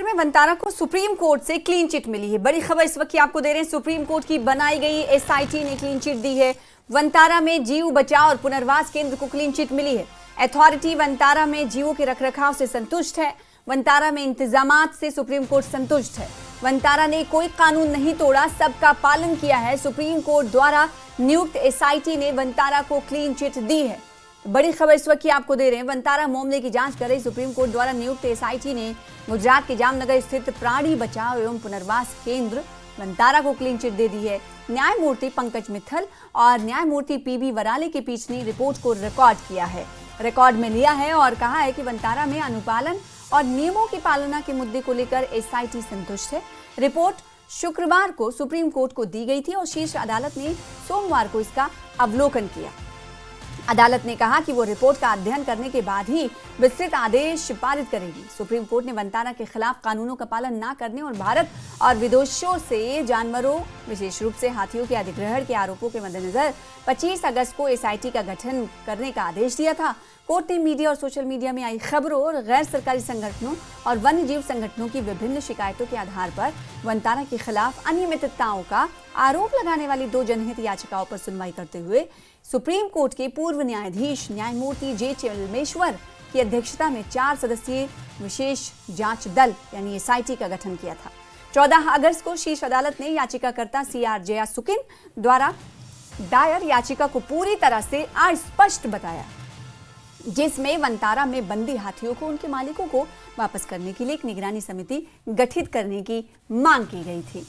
में वंतारा को supreme court से क्लीन चिट मिली है। बड़ी खबर इस वक्त की आपको दे रहे हैं। सुप्रीम कोर्ट की बनाई गई एसआईटी ने क्लीन चिट दी है। वंतारा में जीव बचाव और पुनर्वास केंद्र को क्लीन चिट मिली है। अथॉरिटी वंतारा में जीवों के रखरखाव से संतुष्ट है। वंतारा में इंतजामात से सुप्रीम कोर्ट संतुष्ट है। वंतारा ने कोई कानून नहीं तोड़ा, सबका पालन किया है। सुप्रीम कोर्ट द्वारा नियुक्त एसआईटी ने वंतारा को क्लीन चिट दी है। बड़ी खबर इस वक्त की आपको दे रहे हैं। वंतारा मामले की जांच कर रही सुप्रीम कोर्ट द्वारा नियुक्त एसआईटी ने गुजरात के जामनगर स्थित प्राणी बचाव एवं पुनर्वास केंद्र वंतारा को क्लीन चिट दे दी है। न्यायमूर्ति पंकज मित्तल और न्यायमूर्ति पीबी वराले की पीठ ने रिपोर्ट को रिकॉर्ड किया है, रिकॉर्ड में लिया है और कहा है कि वंतारा में अनुपालन और नियमों की पालना के मुद्दे को लेकर एसआईटी संतुष्ट है। रिपोर्ट शुक्रवार को सुप्रीम कोर्ट को दी गई थी और शीर्ष अदालत ने सोमवार को इसका अवलोकन किया। अदालत ने कहा कि वो रिपोर्ट का अध्ययन करने के बाद ही विस्तृत आदेश पारित करेगी। सुप्रीम कोर्ट ने वंतारा के खिलाफ कानूनों का पालन न करने और भारत और विदेशों से जानवरों, विशेष रूप से हाथियों के अधिग्रहण के आरोपों के मद्देनजर 25 अगस्त को एसआईटी का गठन करने का आदेश दिया था। कोर्ट ने मीडिया और सोशल मीडिया में आई खबरों और गैर सरकारी संगठनों और वन्य जीव संगठनों की विभिन्न शिकायतों के आधार पर वंतारा के खिलाफ अनियमितताओं का आरोप लगाने वाली 2 जनहित याचिकाओं पर सुनवाई करते हुए सुप्रीम कोर्ट के पूर्व न्यायाधीश न्यायमूर्ति जे चेलमेश्वर की अध्यक्षता में 4 सदस्यीय विशेष जांच दल यानी एसआईटी का गठन किया था। 14 अगस्त को शीर्ष अदालत ने याचिकाकर्ता सीआर जयासुकिन द्वारा दायर याचिका को पूरी तरह से अस्पष्ट बताया, जिसमें वंतारा में बंदी हाथियों को उनके मालिकों को वापस करने के लिए एक निगरानी समिति गठित करने की मांग की गई थी।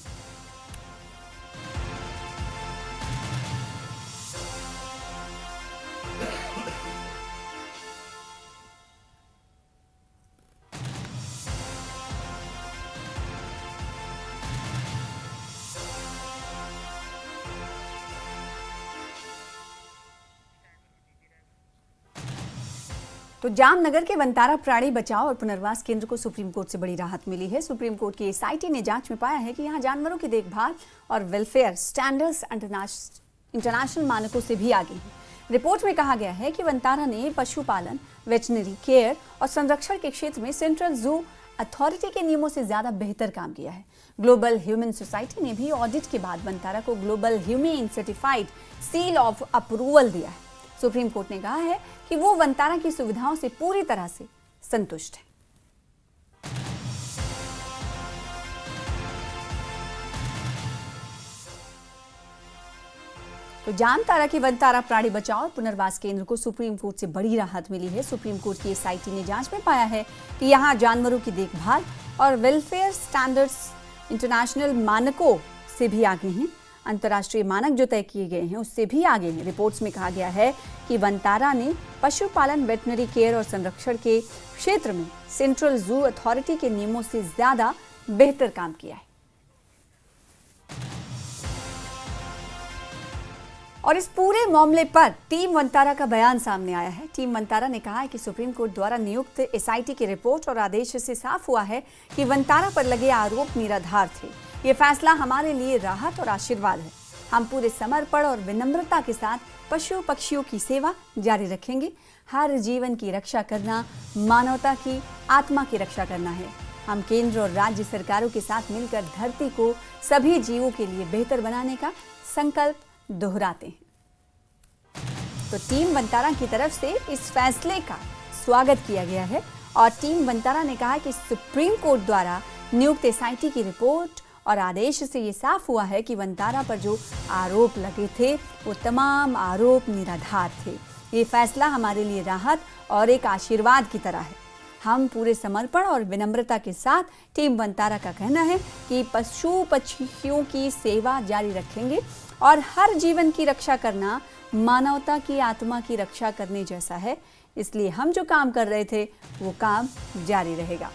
तो जामनगर के वंतारा प्राणी बचाव और पुनर्वास केंद्र को सुप्रीम कोर्ट से बड़ी राहत मिली है। सुप्रीम कोर्ट की एसआईटी ने जांच में पाया है कि यहां जानवरों की देखभाल और वेलफेयर स्टैंडर्ड्स इंटरनेशनल मानकों से भी आगे हैं। रिपोर्ट में कहा गया है कि वंतारा ने पशुपालन, वेटनरी केयर और संरक्षण के क्षेत्र में सेंट्रल जू अथॉरिटी के नियमों से ज्यादा बेहतर काम किया है। ग्लोबल ह्यूमन सोसाइटी ने भी ऑडिट के बाद वंतारा को global humane certified seal of approval दिया है। सुप्रीम कोर्ट ने कहा है कि वो वंतारा की सुविधाओं से पूरी तरह से संतुष्ट है। तो जामताड़ा के वंतारा प्राणी बचाव और पुनर्वास केंद्र को सुप्रीम कोर्ट से बड़ी राहत मिली है। सुप्रीम कोर्ट की एसआईटी ने जांच में पाया है कि यहां जानवरों की देखभाल और वेलफेयर स्टैंडर्ड्स इंटरनेशनल मानकों से भी आगे हैं। अंतर्राष्ट्रीय मानक जो तय किए गए हैं उससे भी आगे हैं। रिपोर्ट्स में कहा गया है कि वंतारा ने पशुपालन, वेटनरी केयर और संरक्षण के क्षेत्र में सेंट्रल जू अथॉरिटी के नियमों से ज्यादा बेहतर काम किया है। और इस पूरे मामले पर टीम वंतारा का बयान सामने आया है। टीम वंतारा ने कहा है कि सुप्रीम कोर्ट द्वारा नियुक्त एसआईटी की रिपोर्ट और आदेश से साफ हुआ है कि वंतारा पर लगे आरोप निराधार थे। ये फैसला हमारे लिए राहत और आशीर्वाद है। हम पूरे समर्पण और विनम्रता के साथ पशु पक्षियों की सेवा जारी रखेंगे। हर जीवन की रक्षा करना मानवता की आत्मा की रक्षा करना है। हम केंद्र और राज्य सरकारों के साथ मिलकर धरती को सभी जीवों के लिए बेहतर बनाने का संकल्प दोहराते हैं। तो टीम वंतारा की तरफ से इस फैसले का स्वागत किया गया है और टीम वंतारा ने कहा कि सुप्रीम कोर्ट द्वारा नियुक्त एसआईटी की रिपोर्ट और आदेश से ये साफ हुआ है कि वंतारा पर जो आरोप लगे थे वो तमाम आरोप निराधार थे। ये फैसला हमारे लिए राहत और एक आशीर्वाद की तरह है। हम पूरे समर्पण और विनम्रता के साथ टीम वंतारा का कहना है कि पशु पक्षियों की सेवा जारी रखेंगे और हर जीवन की रक्षा करना मानवता की आत्मा की रक्षा करने जैसा है। इसलिए हम जो काम कर रहे थे वो काम जारी रहेगा।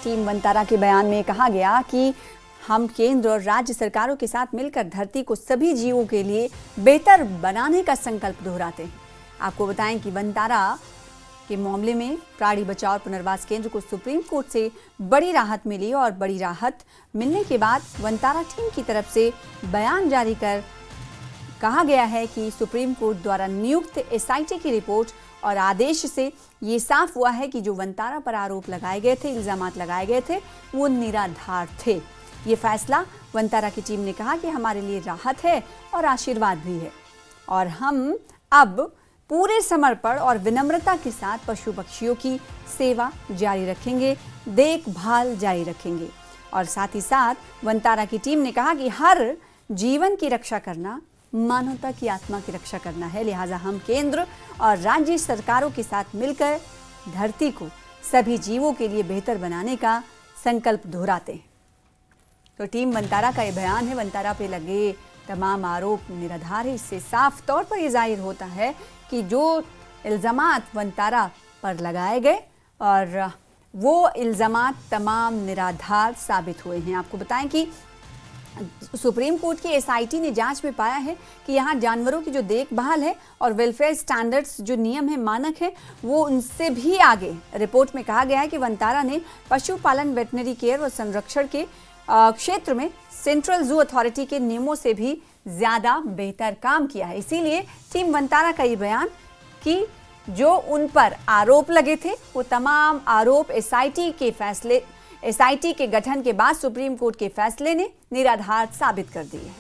टीम वंतारा के बयान में कहा गया कि हम केंद्र और राज्य सरकारों के साथ मिलकर धरती को सभी जीवों के लिए बेहतर बनाने का संकल्प दोहराते हैं। आपको बताएं कि वंतारा के मामले में प्राणी बचाव और पुनर्वास केंद्र को सुप्रीम कोर्ट से बड़ी राहत मिली और बड़ी राहत मिलने के बाद वंतारा टीम की तरफ से बयान जारी कर कहा गया है कि सुप्रीम कोर्ट द्वारा नियुक्त एसआईटी की रिपोर्ट और आदेश से ये साफ हुआ है कि जो वंतारा पर आरोप लगाए गए थे, इल्जामात लगाए गए थे, वो निराधार थे। ये फैसला वंतारा की टीम ने कहा कि हमारे लिए राहत है और आशीर्वाद भी है और हम अब पूरे समर्पण और विनम्रता के साथ पशु पक्षियों की सेवा जारी रखेंगे, देखभाल जारी रखेंगे। और साथ ही साथ वंतारा की टीम ने कहा कि हर जीवन की रक्षा करना मानवता की आत्मा की रक्षा करना है, लिहाजा हम केंद्र और राज्य सरकारों के साथ मिलकर धरती को सभी जीवों के लिए बेहतर बनाने का संकल्प दोहराते हैं। तो टीम वंतारा का ये बयान है। वंतारा पे लगे तमाम आरोप निराधार है। इससे साफ तौर पर ये जाहिर होता है कि जो इल्ज़ामात वंतारा पर लगाए गए और वो इल्ज़ामात तमाम निराधार साबित हुए हैं। आपको बताएं कि सुप्रीम कोर्ट की एसआईटी ने जांच में पाया है कि यहाँ जानवरों की जो देखभाल है और वेलफेयर स्टैंडर्ड्स जो नियम है, मानक है, वो उनसे भी आगे। रिपोर्ट में कहा गया है कि वंतारा ने पशुपालन, वेटनरी केयर और संरक्षण के क्षेत्र में सेंट्रल जू अथॉरिटी के नियमों से भी ज़्यादा बेहतर काम किया है। इसीलिए टीम वंतारा का ये बयान कि जो उन पर आरोप लगे थे वो तमाम आरोप एसआईटी के गठन के बाद सुप्रीम कोर्ट के फैसले ने निराधार साबित कर दिए हैं।